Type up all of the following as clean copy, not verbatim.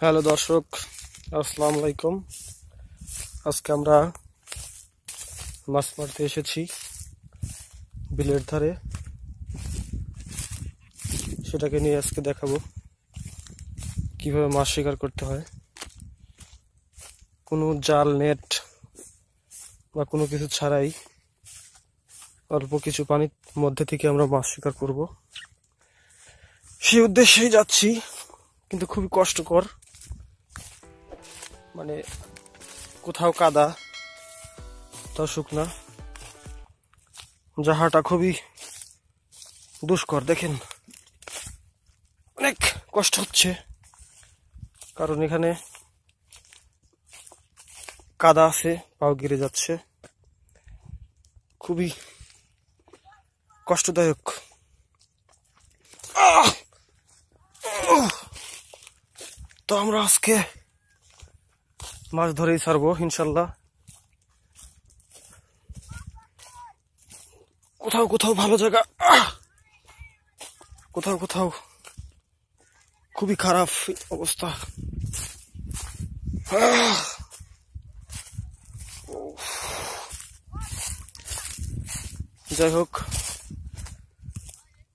Hello দর্শক, আসসালামু আলাইকুম। আজকে আমরা মাছ মারতে এসেছি বিলের ধারে। সেটাকে নিয়ে আজকে দেখাবো কিভাবে মাছ শিকার করতে হয়। কোনো জাল, নেট বা কোনো কিছু ছাড়াই অল্প কিছু পানির মধ্যে থেকে আমরা মাছ শিকার করব, সেই উদ্দেশ্যেই যাচ্ছি। কিন্তু খুবই কষ্টকর, মানে কোথাও কাদা, কোথাও শুকনা, যাহাটা খুবই দুষ্কর। দেখেন, অনেক কষ্ট হচ্ছে, কারণ এখানে কাদা আছে, পাও গিরে যাচ্ছে, খুবই কষ্টদায়ক। তো আমরা আজকে মাছ ধরেই ছাড়বো ইনশাল্লাহ। কোথাও কোথাও ভালো জায়গা, কোথাও কোথাও খুবই খারাপ অবস্থা। যাই হোক,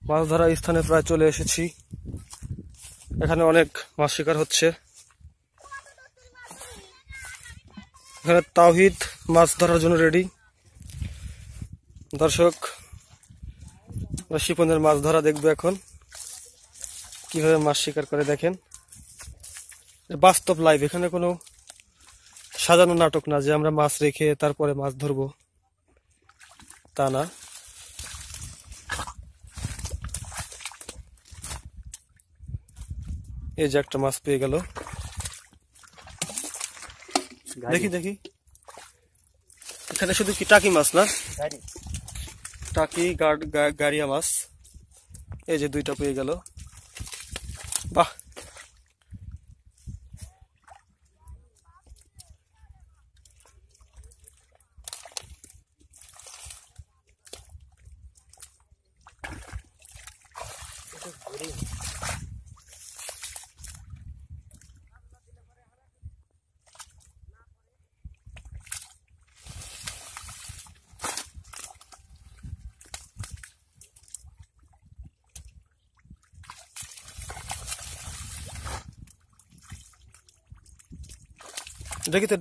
মাছ ধরা স্থানে প্রায় চলে এসেছি। এখানে অনেক মাছ শিকার হচ্ছে। এখানে তাওহিদ মাছ ধরার জন্য রেডি। দর্শক, শিপনের মাছ ধরা দেখবো এখন, কিভাবে মাছ শিকার করে। দেখেন, বাস্তব লাইভ, এখানে কোনো সাজানো নাটক না যে আমরা মাছ রেখে তারপরে মাছ ধরবো, তা না। এই যে একটা মাছ পেয়ে গেল, দেখি দেখি। এখানে শুধু কি টাকি মাছ না, টাকি গাড়িয়া মাছ। এই যে দুইটা পেয়ে গেল, বাহ।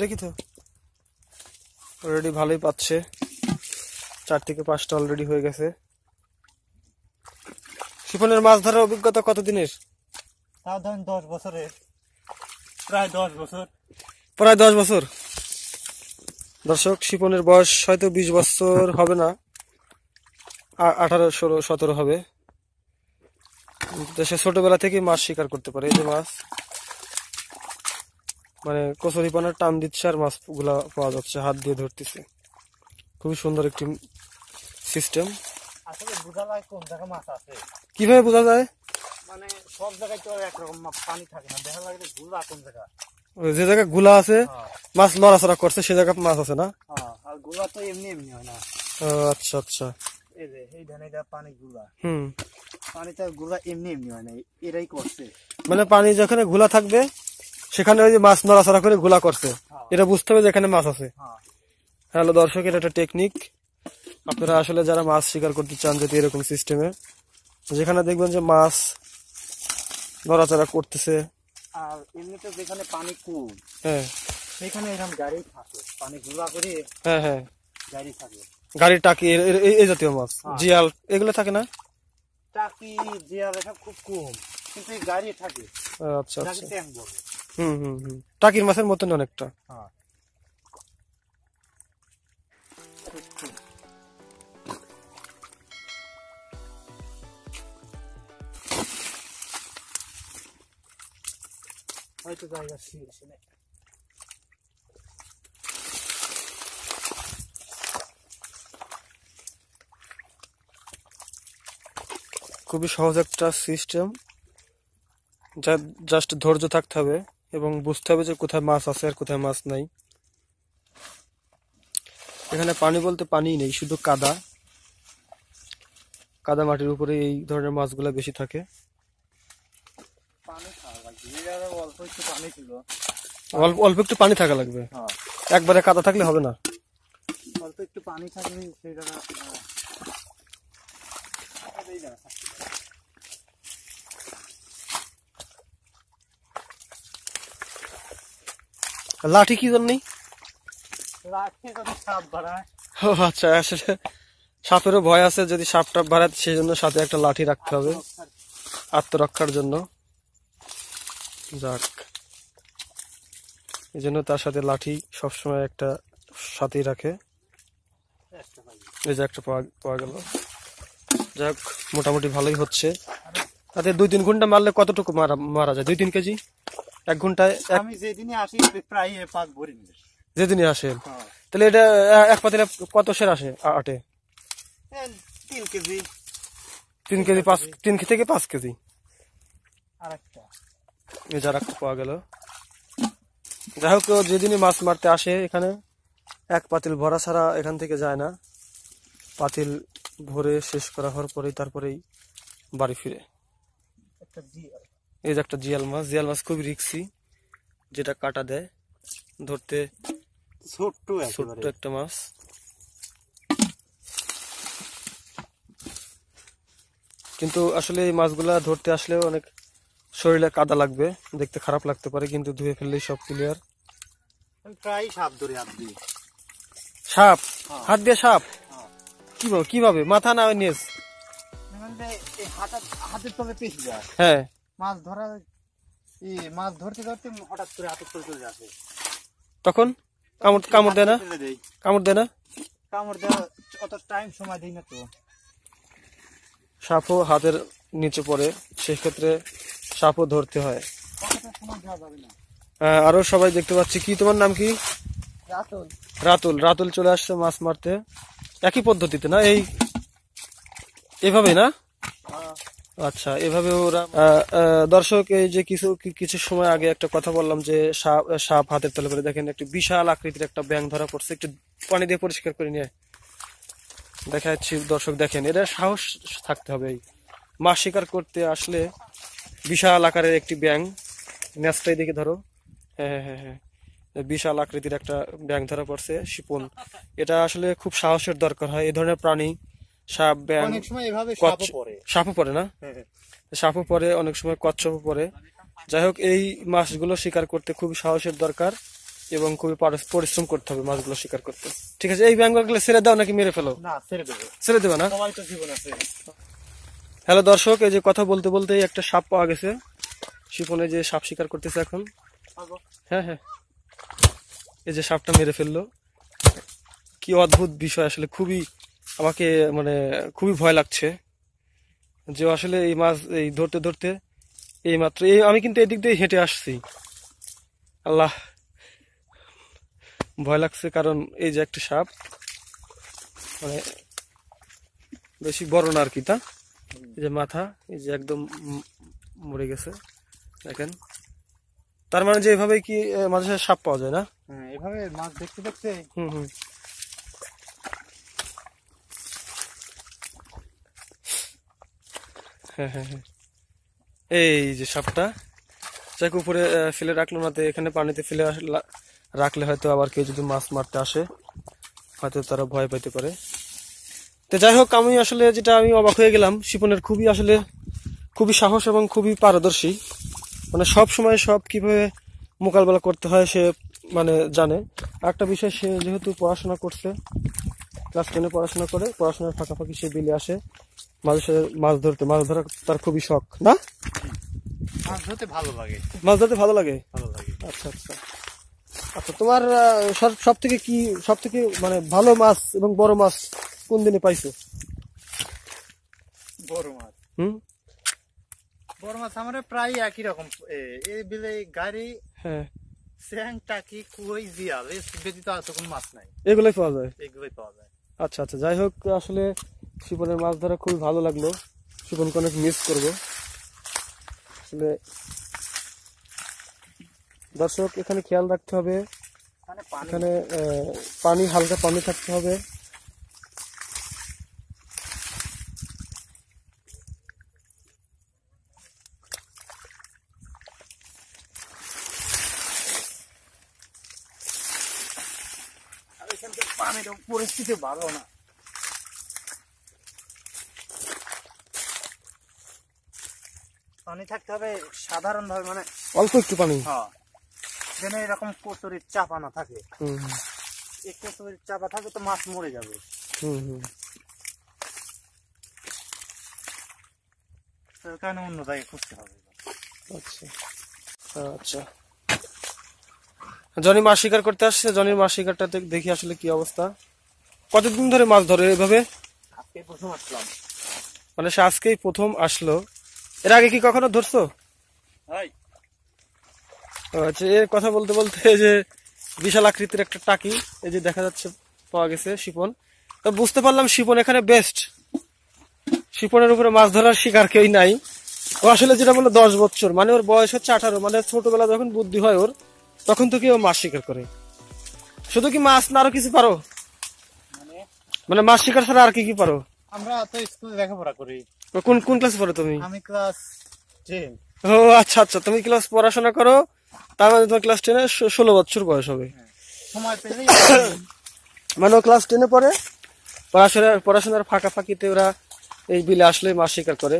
দেখি তো অলরেডি ভালোই পাচ্ছে, 4 থেকে 5টা অলরেডি হয়ে গেছে। শিপনের মাছ ধরার অভিজ্ঞতা কতদিনের? তাও ধরেন 10 বছরের, প্রায় 10 বছর। প্রায় 10 বছর। দর্শক, শিপনের বয়স হয়তো 20 বছর হবে না, 18, 16, 17 হবে। সে ছোটবেলা থেকে মাছ শিকার করতে পারে। এই যে মাছ, মানে কচুরিপানার টান দিচ্ছে আর মাছ গুলা পাওয়া যাচ্ছে, হাত দিয়ে ধরতেছে। খুবই সুন্দর একটি সিস্টেম। আসলে বোঝা যায় কোন জায়গায় মাছ আছে, কিভাবে বোঝা যায়? মানে সব জায়গায় তো একরকম পানি থাকে না, দেখা লাগে গুলা কোন জায়গা। যে জায়গায় গুলা আছে, মাছ লড়াচড়া করছে, সে জায়গায় মাছ আছে না। আর গুলা তো এমনি এমনি হয় না। আচ্ছা আচ্ছা। এই যে এই ধানে পানি গুলা, হুম, পানিতে গুলা এমনি এমনি হয় না, এরাই করছে। মানে পানি যেখানে ঘোলা থাকবে সেখানে ওই যে মাছ নড়াচড়া করে ঘোলা করছে, এটা বুঝতে হবে যে এখানে মাছ আছে। হ্যালো দর্শক, এটা একটা টেকনিক। আপনারা আসলে যারা মাছ শিকার করতে চান যদি এরকম সিস্টেমে, যেখানে দেখবেন যে মাছ নড়াচড়া করতেছে, আর এমনিতে যেখানে পানি কম, হ্যাঁ সেখানে এরকম গাড়ি থাকে, পানি গুলা করে হ্যাঁ গাড়ি থাকে, গাড়ির টাকি, এই জাতীয় মাছ, জিয়াল, এগুলো থাকে না। টাকি জিয়াল এসব খুব কম, কিন্তু এই গাড়ি থাকে। আচ্ছা আচ্ছা। ট্যাঙ্ক বলে। হুম, টাকির মাছের মতন অনেকটা। হয়তো জায়গা ছিল না। খুবই সহজ একটা সিস্টেম, যা জাস্ট ধৈর্য থাকতে হবে এবং বুঝতে হবে যে কোথায় মাছ আছে আর কোথায় মাছ নাই। এখানে পানি বলতে পানি নেই, শুধু কাদা, কাদা মাটির উপরে এই ধরনের মাছগুলা বেশি থাকে। পানি খাওয়া লাগবে, এই জায়গায় অল্প একটু পানি ছিল। অল্প অল্প একটু পানি থাকা লাগবে, হ্যাঁ, একবারে কাদা থাকলে হবে না। অল্প একটু পানি থাকলে সেই জায়গা এই জায়গা লাঠি কি জন্যই? রাখে যদি সাপ বাড়ায়। ও আচ্ছা, আসলে সাপেরও ভয় আছে, যদি সাপ টাপ বাড়ায় সেই জন্য সাথে একটা লাঠি রাখতে হবে আত্মরক্ষার জন্য। যাক, এই জন্য তার সাথে লাঠি সবসময় একটা সাথেই রাখে। এই যে একটা পাওয়া গেল। যাক, মোটামুটি ভালোই হচ্ছে। তাতে 2-3 ঘন্টা মারলে কতটুকু মারা যায়? 2-3 কেজি 1 ঘন্টায়? আমি যেদিনই আসি প্রায় পাক ভরি নিবে। যেদিনই আসেন, হ্যাঁ, তাহলে এটা এক পাতিলে কত সের আসে আটে? 3 কেজি। 3 কেজি 3 থেকে 5 কেজি। আরেকটা এই যার একটা পাওয়া গেল। যাই হোক, যেদিনই মাছ মারতে আসে এখানে এক পাতিল ভরা ছাড়া এখান থেকে যায় না। পাতিল ভরে শেষ করা হওয়ার পরেই তারপরেই বাড়ি ফিরে। একটা জিয়াল। এই যে একটা জিয়াল মাছ। জিয়াল মাছ খুবই রিক্সি, যেটা কাটা দেয় ধরতে। ছোট্ট ছোট্ট একটা মাছ। কিন্তু আসলে এই মাছগুলা ধরতে আসলে অনেক শরীরে কাদা লাগবে, দেখতে খারাপ লাগতে পারে, কিন্তু ধুয়ে ফেললেই সব ক্লিয়ার। প্রায় সাপ ধরে হাত দিয়ে। সাপ? হ্যাঁ। হাত দিয়ে সাপ? হ্যাঁ। কিভাবে? মাথা না নিজ? এই হাতের তলে পেঁচে যায়। হ্যাঁ, মাছ ধরা, মাছ ধরতে ধরতে হঠাৎ করে হাতের তলে চলে আসে। তখন কামড় দেয় না? ফেলে দেই। কামড় দেয় না? কামড় দেওয়া অত টাইম সময় দেই না তো। সাপও হাতের নিচে পড়ে, সেক্ষেত্রে সাপও ধরতে হয়। কতটা সময় দেওয়া যাবে না। আরো সবাই দেখতে পাচ্ছি। কি তোমার নাম কি? রাতুল। রাতুল চলে আসছে মাছ মারতে। একই পদ্ধতিতে না? এভাবে না? আচ্ছা, এভাবে ওরা। দর্শক, এই যে কিছু সময় আগে একটা কথা বললাম যে সাপ হাতের তলে করে, দেখেন একটি বিশাল আকৃতির একটা ব্যাঙ ধরা পড়ছে। একটু পানি দিয়ে পরিষ্কার করে নিয়ে দেখা যাচ্ছে। দর্শক দেখেন, এটা সাহস থাকতে হবে। এই মাছ শিকার করতে আসলে বিশাল আকারের একটি ব্যাঙ, ন্যাসটাই দেখে ধরো। হ্যাঁ, বিশাল আকৃতির একটা ব্যাঙ ধরা পড়ছে, শিপন। এটা আসলে খুব সাহসের দরকার হয় এই ধরনের প্রাণী। সাপ, ব্যাঙ, অনেক সময় এভাবে সাপও পড়ে। সাপও পড়ে না? সাপও পড়ে, অনেক সময় কচ্ছপও পড়ে। যাই হোক, এই মাছগুলো শিকার করতে খুবই সাহসের দরকার এবং খুবই পরিশ্রম করতে হবে মাছগুলো শিকার করতে। ঠিক আছে, এই ব্যাঙগুলো ছেড়ে দাও নাকি মেরে ফেলো? না, ছেড়ে দেবে। ছেড়ে দেবে না? সবাই তো জীবন আছে। হ্যালো দর্শক, এই যে কথা বলতে বলতে একটা সাপ পাওয়া গেছে। শিপনে যে সাপ শিকার করতেছে এখন। হ্যাঁ, এই যে সাপটা মেরে ফেললো। কি অদ্ভুত বিষয় আসলে, খুবই আমাকে মানে খুবই ভয় লাগছে যে আসলে এই মাছ এই ধরতে ধরতে এই মাত্র আমি কিন্তু এদিক দিয়ে হেঁটে আসছি। আল্লাহ, ভয় লাগছে, কারণ এই যে একটা সাপ, মানে বেশি বড় না আর কি, তা এই যে মাথা, এই যে একদম মরে গেছে দেখেন। তার মানে যে এভাবে কি মাঝে সাঝে সাপ পাওয়া যায় না? হ্যাঁ, এভাবে মাছ দেখতে দেখতে। হুম। হ্যাঁ, এই যে সাপটা যাকে উপরে ফেলে রাখলো না, এখানে পানিতে ফেলে রাখলে হয়তো আবার কেউ যদি মাছ মারতে আসে হয়তো তারা ভয় পাইতে পারে। তো যাই হোক, আমি আসলে যেটা আমি অবাক হয়ে গেলাম, শিপনের খুবই সাহস এবং খুবই পারদর্শী। মানে সব সময় সব কিভাবে মোকাবেলা করতে হয় সে মানে জানে। আরেকটা বিষয়, সে যেহেতু পড়াশোনা করছে, ক্লাস 10-এ পড়াশোনা করে, পড়াশোনার ফাঁকাফাঁকি সে বিলে আসে মাছ ধরা তার খুবই শখ না? মাছ ধরতে ভালো লাগে। মাছ ধরতে ভালো লাগে? আচ্ছা। আচ্ছা, তোমার সব থেকে মানে ভালো মাছ এবং বড় মাছ কোন দিনে পাইছো? বড় মাছ। বড় মাছ আমার প্রায় একই রকম। এই বিলে গাড়ি, হ্যাঁ, স্যাং, টাকি, কই, জিয়াল, এই ব্যতীত আর তো কোনো মাছ নাই। এগুলোই পাওয়া যায়? এগুলোই পাওয়া যায়। আচ্ছা, যাই হোক, আসলে শিপনের মাছ ধরা খুবই ভালো লাগলো। শিপনকে অনেক মিস করবো আসলে। দর্শক, এখানে খেয়াল রাখতে হবে, এখানে হালকা পানি থাকতে হবে। পানির পরিস্থিতি ভালো না। পানি থাকতে হবে সাধারণ ভাবে, মানে অল্প একটু পানি। হ্যাঁ, যেন এরকম কচুরির চাপা না থাকে। হুম হুম এই কচুরির চাপা থাকে তো মাছ মরে যাবে। হুম হুম। তার কারণে অন্য জায়গায় খুঁজতে হবে। আচ্ছা আচ্ছা, জনি মাছ শিকার করতে আসছে। জনির মাছ শিকারটা দেখি আসলে কি অবস্থা। কতদিন ধরে মাছ ধরে এভাবে? আজকে প্রথম আসলাম। মানে সে আজকেই প্রথম আসলো। এর আগে কি কখনো ধরছো? আচ্ছা, এর কথা বলতে বলতে এই যে বিশাল আকৃতির একটা টাকি এই যে দেখা যাচ্ছে পাওয়া গেছে, শিপন। তো বুঝতে পারলাম শিপন এখানে বেস্ট। শিপনের উপরে মাছ ধরার শিকার কেউই নাই। ও আসলে যেটা বললো 10 বছর, মানে ওর বয়স হচ্ছে 18, মানে ছোটবেলা যখন বুদ্ধি হয় ওর তখন থেকে ও মাছ শিকার করে। শুধু কি মাছ না আরো কিছু পারো? মানে মাছ শিকার ছাড়া আর কি কি পারো? আমরা তো স্কুলে লেখাপড়া করি। কোন কোন ক্লাস পড়ো তুমি? আমি ক্লাস 10। ও আচ্ছা আচ্ছা, তুমি ক্লাস পড়াশোনা করো, তার মানে তোমার ক্লাস 10-এ 16 বছর বয়স হবে। সময় পেলেই মানে ও ক্লাস 10-এ পড়ে। পড়াশোনার ফাঁকা ফাঁকিতে ওরা এই বিলে আসলে মাছ শিকার করে,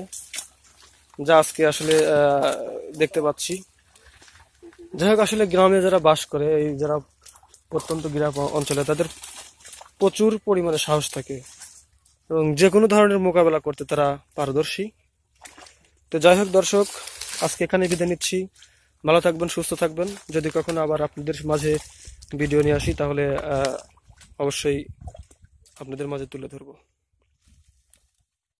যা আজকে আসলে দেখতে পাচ্ছি। যাই হোক, আসলে গ্রামে যারা বাস করে, এই যারা প্রত্যন্ত গ্রাম অঞ্চলে, তাদের প্রচুর পরিমাণে সাহস থাকে এবং যে কোনো ধরনের মোকাবেলা করতে তারা পারদর্শী। তো যাই হোক দর্শক, আজকে এখানে বিদায় নিচ্ছি। ভালো থাকবেন, সুস্থ থাকবেন। যদি কখনো আবার আপনাদের মাঝে ভিডিও নিয়ে আসি তাহলে অবশ্যই আপনাদের মাঝে তুলে ধরবো।